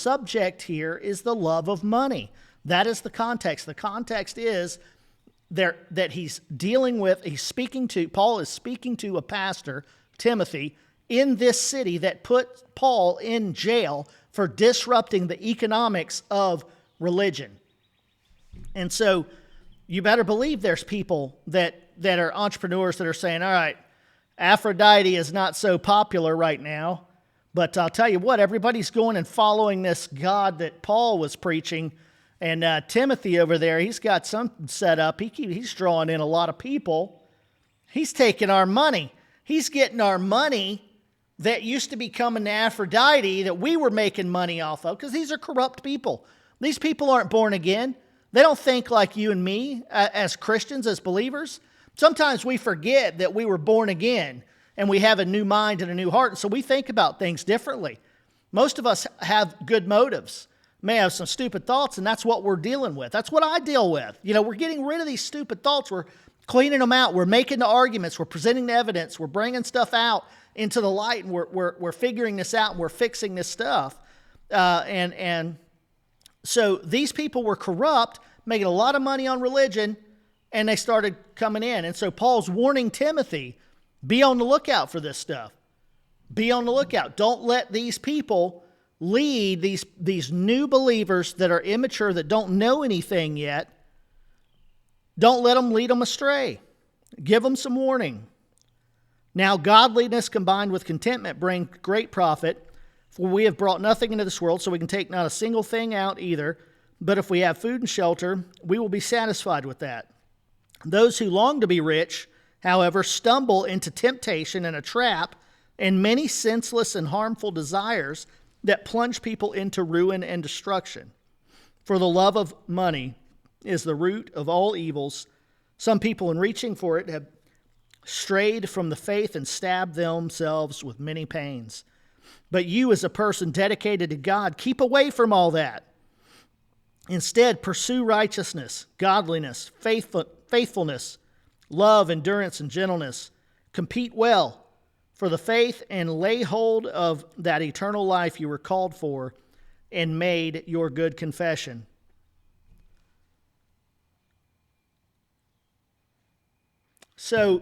subject here is the love of money. That is the context. The context is there that Paul is speaking to a pastor, Timothy, in this city that put Paul in jail for disrupting the economics of religion. And so you better believe there's people that are entrepreneurs that are saying, all right, Aphrodite is not so popular right now, but I'll tell you what, everybody's going and following this God that Paul was preaching. And Timothy over there, he's got something set up. He's drawing in a lot of people. He's taking our money. He's getting our money that used to be coming to Aphrodite that we were making money off of, because these are corrupt people. These people aren't born again. They don't think like you and me as Christians, as believers. Sometimes we forget that we were born again and we have a new mind and a new heart, and so we think about things differently. Most of us have good motives, may have some stupid thoughts, and that's what we're dealing with. That's what I deal with. We're getting rid of these stupid thoughts. We're cleaning them out. We're making the arguments. We're presenting the evidence. We're bringing stuff out into the light, and we're figuring this out, and we're fixing this stuff. And so these people were corrupt, making a lot of money on religion, and they started coming in. And so Paul's warning Timothy, be on the lookout for this stuff. Be on the lookout. Don't let these people lead these new believers that are immature, that don't know anything yet. Don't let them lead them astray. Give them some warning. Now, godliness combined with contentment bring great profit, for we have brought nothing into this world, so we can take not a single thing out either. But if we have food and shelter, we will be satisfied with that. Those who long to be rich, however, stumble into temptation and a trap and many senseless and harmful desires that plunge people into ruin and destruction. For the love of money is the root of all evils. Some people, in reaching for it, have strayed from the faith and stabbed themselves with many pains. But you, as a person dedicated to God, keep away from all that. Instead, pursue righteousness, godliness, faithfulness, love, endurance, and gentleness. Compete well for the faith and lay hold of that eternal life you were called for and made your good confession. So,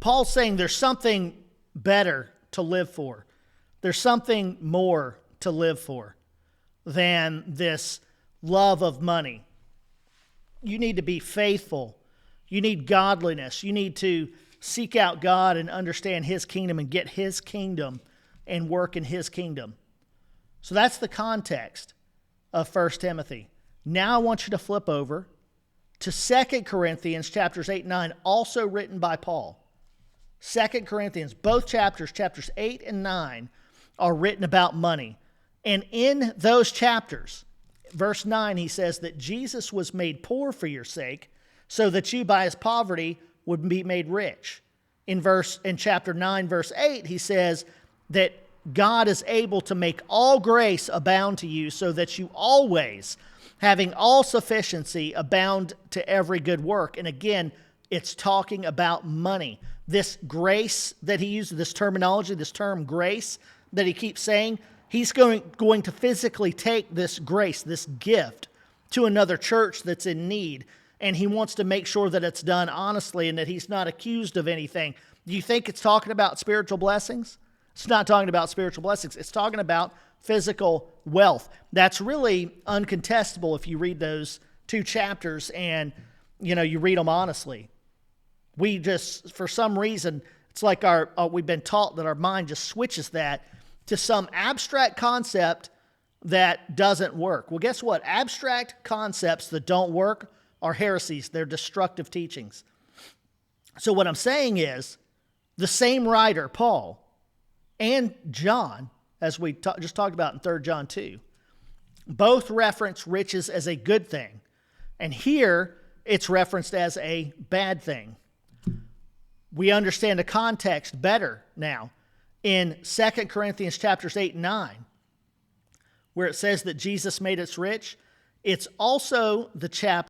Paul's saying there's something better to live for. There's something more to live for than this love of money. You need to be faithful. You need godliness. You need to seek out God and understand His kingdom and get His kingdom and work in His kingdom. So that's the context of 1 Timothy. Now I want you to flip over to 2 Corinthians chapters 8 and 9, also written by Paul. 2 Corinthians, both chapters 8 and 9, are written about money. And in those chapters, verse 9, he says that Jesus was made poor for your sake, so that you by His poverty would be made rich. In chapter 9, verse 8, he says that God is able to make all grace abound to you, so that you always, having all sufficiency, abound to every good work. And again, it's talking about money. This grace that he uses, this terminology, this term grace that he keeps saying, he's going to physically take this grace, this gift, to another church that's in need. And he wants to make sure that it's done honestly and that he's not accused of anything. Do you think it's talking about spiritual blessings? It's not talking about spiritual blessings. It's talking about physical wealth. That's really uncontestable if you read those two chapters and, you read them honestly. We just, for some reason, it's like we've been taught that our mind just switches that to some abstract concept that doesn't work. Well, guess what? Abstract concepts that don't work are heresies. They're destructive teachings. So what I'm saying is, the same writer, Paul, and John, as we just talked about in 3 John 2, both reference riches as a good thing. And here, it's referenced as a bad thing. We understand the context better now in 2 Corinthians chapters 8 and 9, where it says that Jesus made us rich. It's also the chapter